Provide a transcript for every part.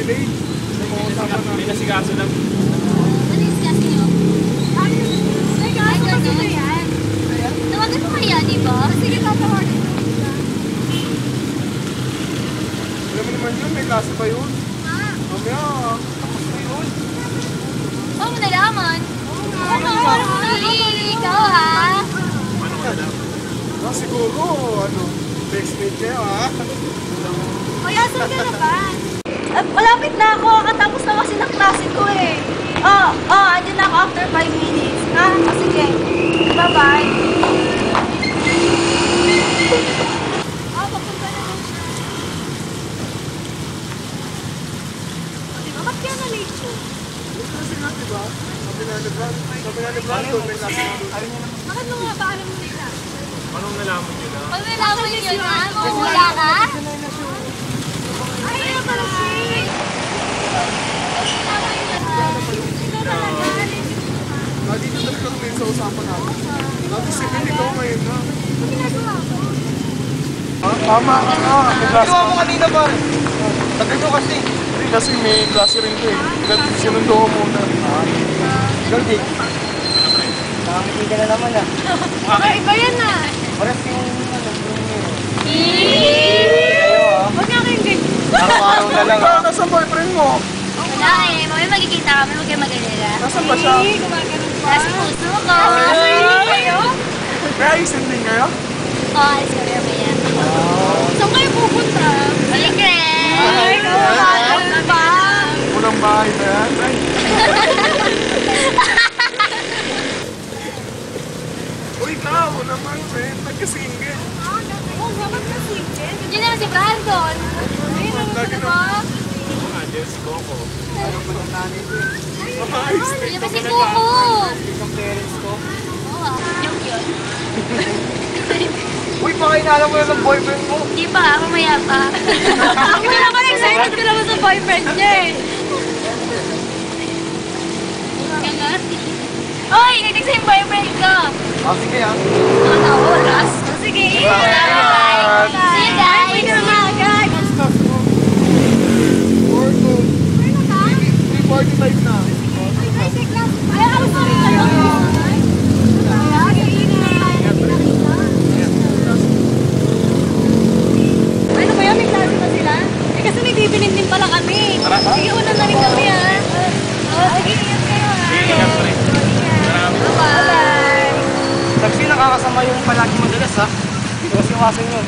late. May nasikaso lang. Ano yung sigaso nyo? Ay, ganun. Tawagan mo kaya, di ba? Sige, tatawagan mo. Alam mo naman yun, may klase pa yun. Mamaya, tapos na yun. Oo, nalaman. Ikaw ha? Ano ka lang? Siguro, best mate kayo ha? Kaya saan ka na ba? Malapit na ako. Katapos na kasi ng klase ko eh. Andyan na ako after 5 minutes. Ha? Sige. Bye-bye. Papunta na lang siya. Diba? Ba't kaya na-late ko? Kasi nga, diba? Sabi na Lebron, doon may klase na doon. Bakit mo nga ba alam mo nila? Anong nalaman nyo na? Pag nalaman nyo na, mawala ka? Ay, na pala siya. Ikaw talaga. Dito talaga kami sa usapan natin. Dati si Bill, ikaw ngayon na. Ano ginagawa ko? Tama ka nga. Ginawa mo kanina ba? Sabi ko kasi. Kasi may klase rin ko eh. Sinundo ko muna. Goldie. Nakakiti ka na naman ah. Iba yan na. Paras yung yung Eeeeee! ah. Huwag nga kayong ganyan. Araw-araw na lang ah. Nasaan boyfriend mo? Wala eh. Mamaya magkikita kami. Huwag kayo mag-alala. Nasaan ba siya? Nasa puso ko. Ay! May ayusin din kayo? Oo, alis kami mamaya. Saan kayo pupunta? Secret! Ay, ano ba? Unang bahay na yan? Ay! Uy, ikaw naman, friend. Nagka-single. Oo, dapat na secret. Yun naman si Brandon. Ayun, ano ba ba? Yes, Coco. Yun ba si Coco? Yung parents ko. Oo ah. Yung yun. Uy, pakinalam mo na ng boyfriend mo. Di ba? Mamaya pa. Ako naman excited ko naman sa boyfriend niya eh. Gangat. Oy! Nag-text yung boyfriend ko. Sige ah. Ano? Oras? Sige. Bye. See you guys. Bye na agad. 3:45 na. Ay, ako sorry kayo. Ano ba yan? May klase na sila? Eh kasi may bibilin din pala kami. Sige, una na rin kami ha. Sige, ingat kayo ha. Ingat pa rin. Bye-bye. Sabi nakakasama yung palagi madalas ha. Kasi iwasan yun.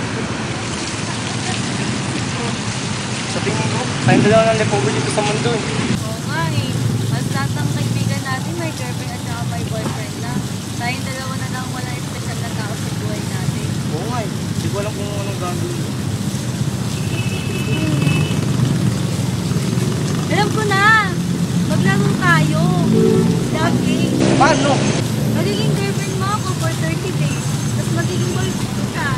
Sa tingin ko, tayong dalawa ng lepover dito sa mundo eh. Oo nga eh. Mas lahat ng kaibigan natin may girlfriend at saka may boyfriend na. Tayong dalawa na lang walang espesyal na tao sa buhay natin. Oo nga eh. Hindi ko alam kung anong gagawin mo. Alam ko na! Maglaro tayo! Love game! Paano? Magiging girlfriend mo ako for 30 days. Tapos magiging boyfriend ka.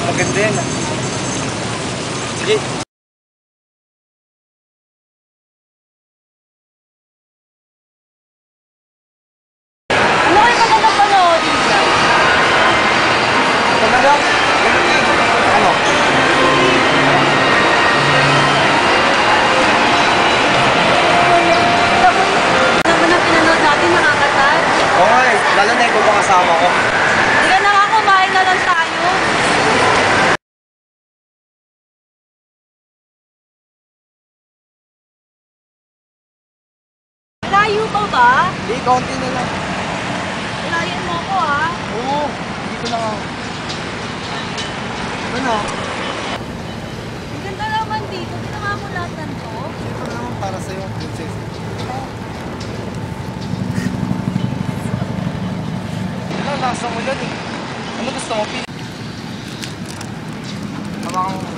Maganda yan ah. Sige. Ano kayo maganda panoodin ka? Ito na lang. Ano? Naman na pinanood natin nakakatouch. Oo nga eh. Lalo na ikaw pa kasama ko. Hindi ka na nga kumain na lang tayo. Layo pa ba? Hindi, kaunti na lang. Layan mo ko ha. Oo. Dito na ako. Ano? Ang ganda naman dito. Ginawa mo lahat ng to. Ito naman para sa'yo, princess. Ano, nasa mo yan eh. Ano gusto mo? Hawakan mo.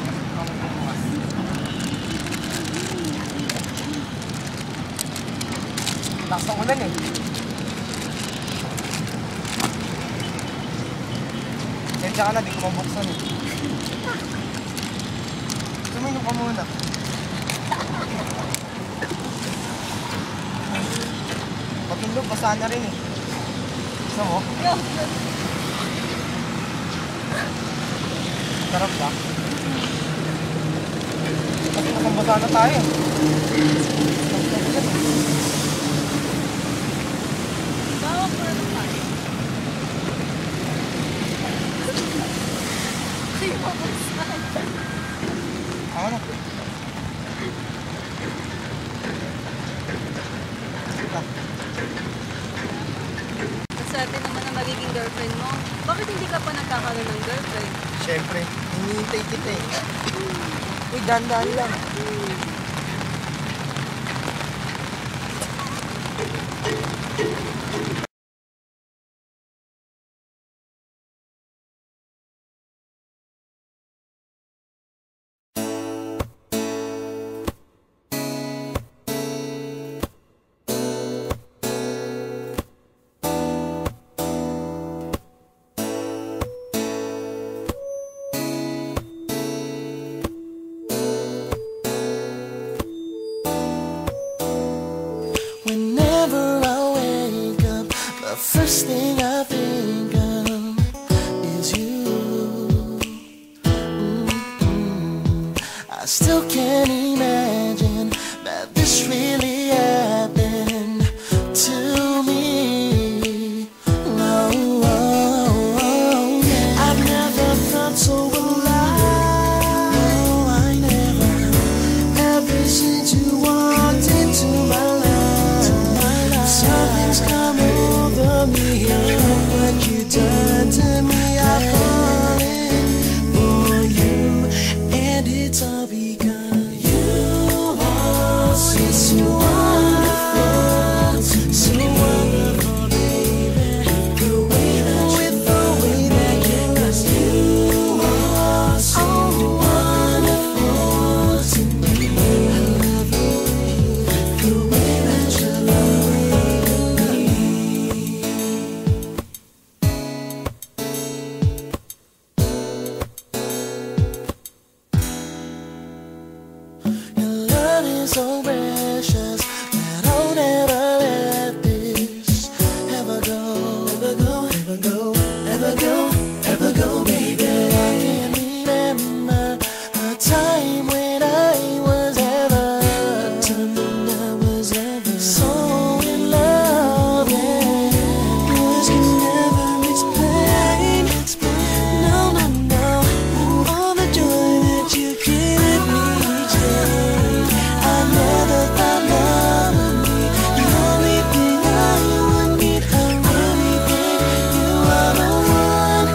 Lakas ng ulan eh. Sensya ka na, di ko mabuksan eh. Tumino ka muna. Patulog, basa na rin eh. Gusto mo? Sarap ba? Kasi nakambasa sana tayo. Bawak mo na lang tayo. Ay, mabagsak. Ako na. Maswerte naman na magiging girlfriend mo. Bakit hindi ka pa nagkakaroon ng girlfriend? Siyempre, hinihintay kita eh. Uy, dahan-dahan lang. Whenever I wake up, the first thing I think of is you. I still can't imagine that this really happened to me. No, I've never felt so alive. No, I never. Ever since you walked into my life. Something's come over me. What you done to me, I'm falling for you, and it's all because you are so wonderful, so wonderful, baby. The way that you, 'cause you are so wonderful to me. I love you, the way that you love. Your love is so precious that I'll never let this ever go, ever go, ever go, ever go, ever go, baby. I can't remember a time when I was ever, a time when I was ever so in love. Yeah. Words can never explain. No, no, no. All the joy that you give me each day. I never thought love would be the only thing I would need. I really think you are the one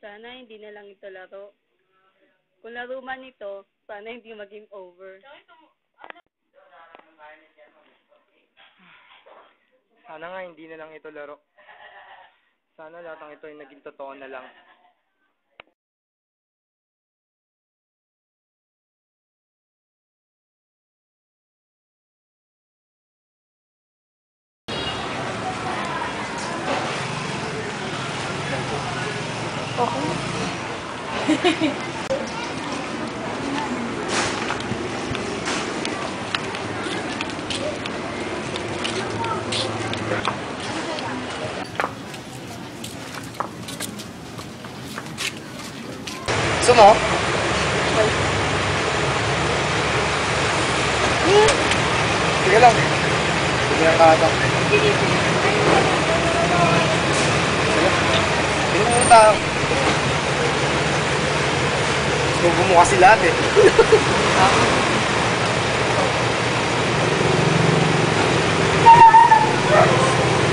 Sana hindi na lang ito laro. Kung laro man ito, sana hindi mag-game over. Sana nga hindi na lang ito laro. Sana lahat ng ito ay naging totoo na lang. Gusto mo? Sige lang. Sige lang kata. Sige. Pinuta. Subo mo kasi lahat eh.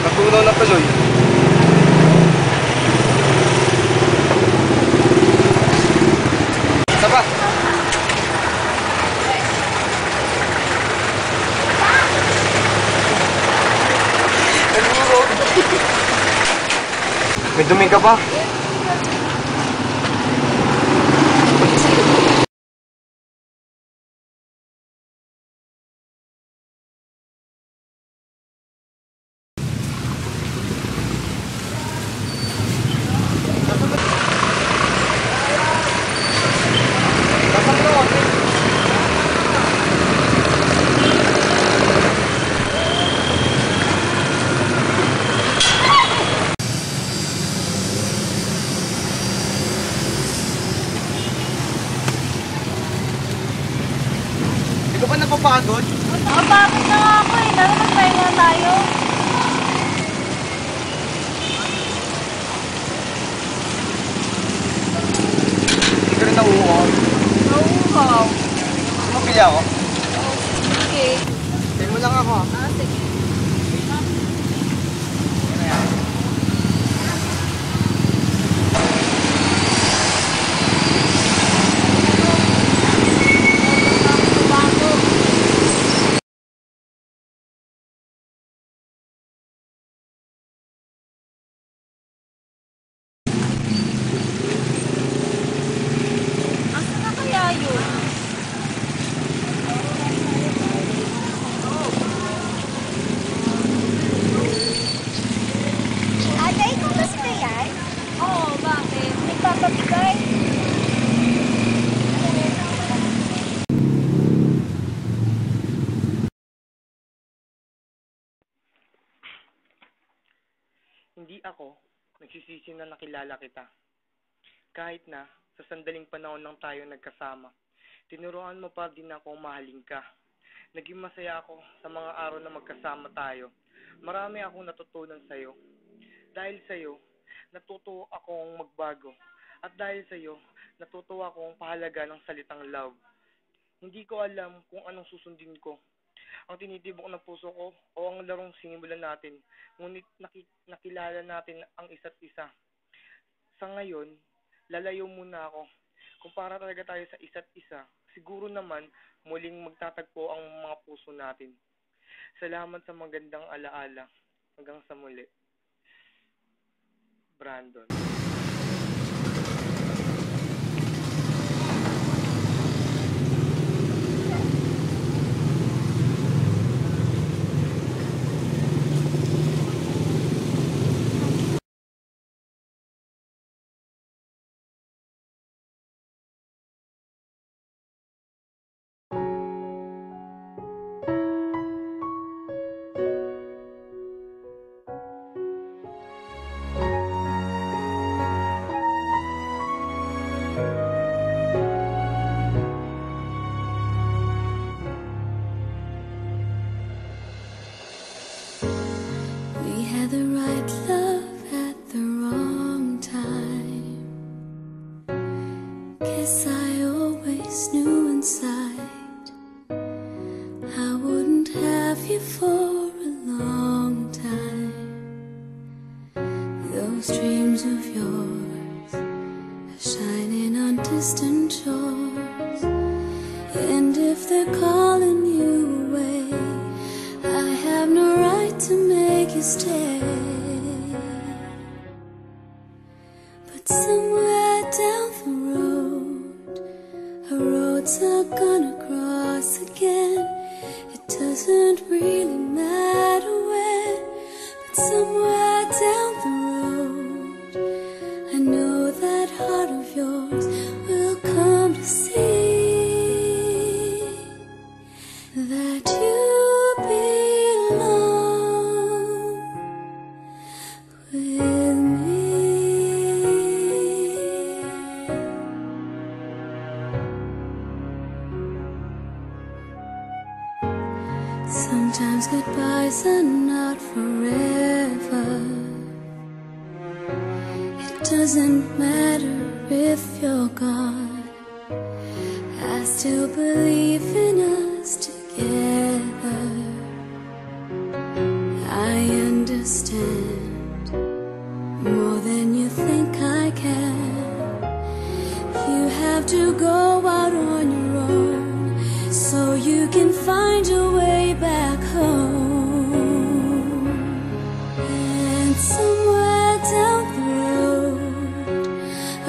Natunaw na tuloy. Isa pa. May dumi ka pa? Hindi ka ba napapagod? Nakapagod na nga ako eh. Tara, magpahinga tayo. Hindi ka rin nauuhaw. Nauuhaw. Mapili ako. Okay. Tayo mo lang ako ha. Ah, sige. Asa na kaya yun? Ate, ikaw ba si Kayan? Oo, bakit? Nagpapabigay? Hindi ako nagsisisi na nakilala kita. Kahit na sa sandaling panahon lang tayo nagkasama, tinuruan mo pa din ako mahalin ka. Naging masaya ako sa mga araw na magkasama tayo. Marami akong natutunan sa'yo. Dahil sa'yo, natuto akong magbago. At dahil sa'yo, natuto akong pahalaga ng salitang love. Hindi ko alam kung anong susundin ko. Ang tinitibok ng puso ko o ang larong sinimulan natin. Ngunit nakilala natin ang isa't isa. Sa ngayon, lalayo muna ako. Kung para talaga tayo sa isa't isa, siguro naman muling magtatagpo ang mga puso natin. Salamat sa magandang alaala. Hanggang sa muli. Brandon. We had the right love at the wrong time. Guess I always knew inside I wouldn't have you for a long time. Those dreams of yours and chores. And if they're calling you away, I have no right to make you stay. But somewhere down the road, our roads are gonna cross again. It doesn't really matter when, but somewhere down the road, I know that heart of yours will come to see that you belong with me. Sometimes goodbyes are not forever. It doesn't matter if you're gone, I still believe in us together. I understand more than you think I can. You have to go out on your own so you can find your way back home. And somewhere down the road,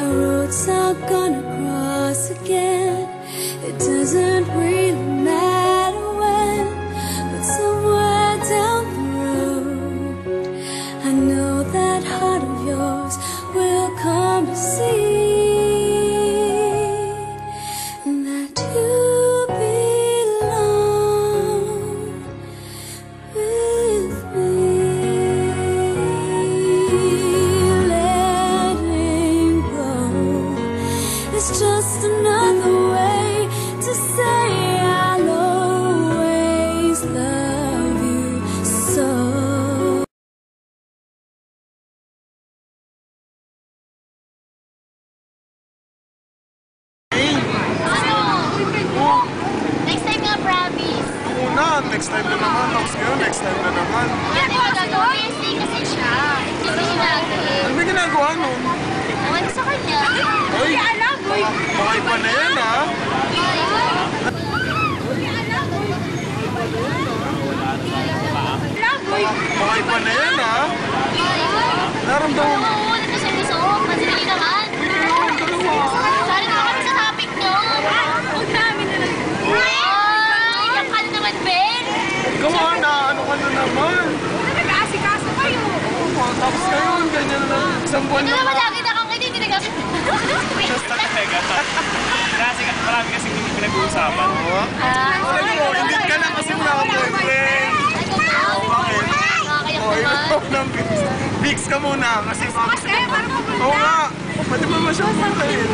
our roads are gonna cross again. It doesn't really matter when, but somewhere down the road, I know that heart of yours will come to see that you belong with me. Letting go is just another way to say I'll always love you so. Next time nga, promise. Una, next time na naman. Tapos ngayon, next time na naman. Hindi ko gagawin. Wednesday kasi siya. Hindi ko ginagawa. Ano ba ginagawa nun? Naman sa kanya. Ay, baka iba na yan, ha? Baka iba na yan, ha? Naramdaman mo. Oo, nagkasabis ako. Pansin naman. Sorry naman kami sa topic nyo. Huwag namin na lang. Ay, iyak ka na naman, Ben. Gawa na, ano ka na naman? Nag-aasikaso kayo. Oo, tapos ngayon, ganyan na lang. Isang buwan Ito na naman lang. lagi na kang hindi nagkasabis. Kasi marami kasing hindi pinag-uusapan. Hindi ka na kasi wala kang boyfriend. Bakit? Nakakayak Oo, naman. ikaw ng Vicks. Vicks ka muna kasi... Oo nga. Pwede ba masyadong kayo?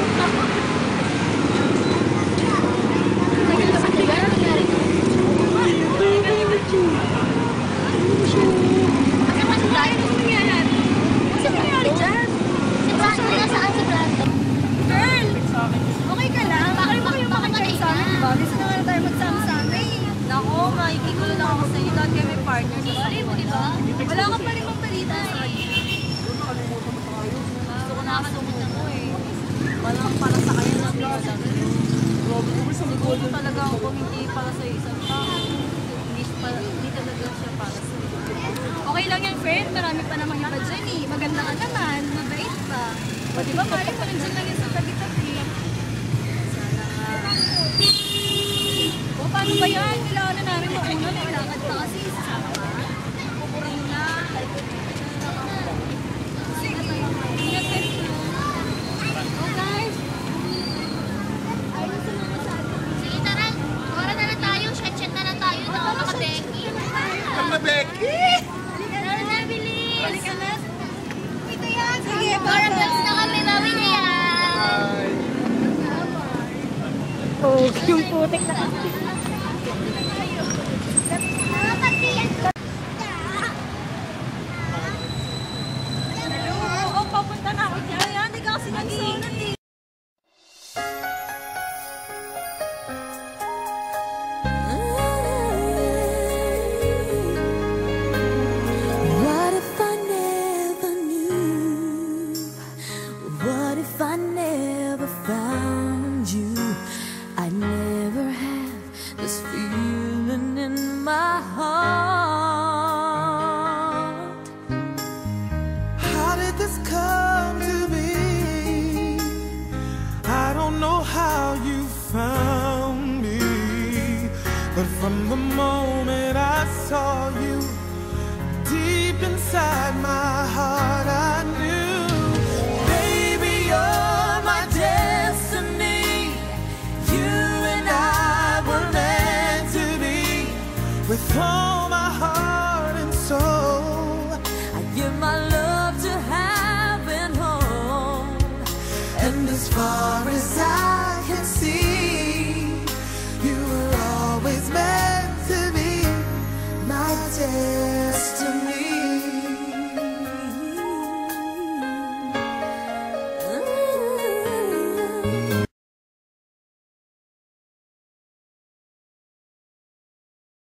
Girl, okay ka lang? Bakit ba kayo makikita sa amin, diba? Gusto na nga tayo magsama-sama eh. Nako, makikigulo lang ako sa inyo. Dahil kayo may partner sa Sorry mo, di ba? Wala ka pa rin magbalita sa kanya. Gusto ko nakasunod ako eh. Walang para sa kanya lang din alam. Siguro talaga ako hindi para sa isang tao. Hindi talaga siya para sa iyo. Okay lang yan, friend. Marami pa namang iba dyan eh. Maganda ka naman. Mabait pa. O diba, Mari, pa rin dyan lang yan sa tabi-tabi. Sana nga. O, paano ba yan? Kailangan na namin mauna. Nailakad pa kasi. Sasama ka. Kukurin na. Sige. Ingat kayo. O, guys. Ayun sa mga sabi. Sige, tara. Wala na lang tayo. Chat-chat na lang tayo. Baka maka-Becky. Ang Becky! Tara na, bilis. Halika na. Ito yan. Sige, para girls na kami. Bawi na yan. Oh, yung putik na kasi. Oo, papunta na ako dyan. Hindi ka kasi nag-iingat eh. What if I never knew? What if I never found found me. But from the moment I saw you, deep inside my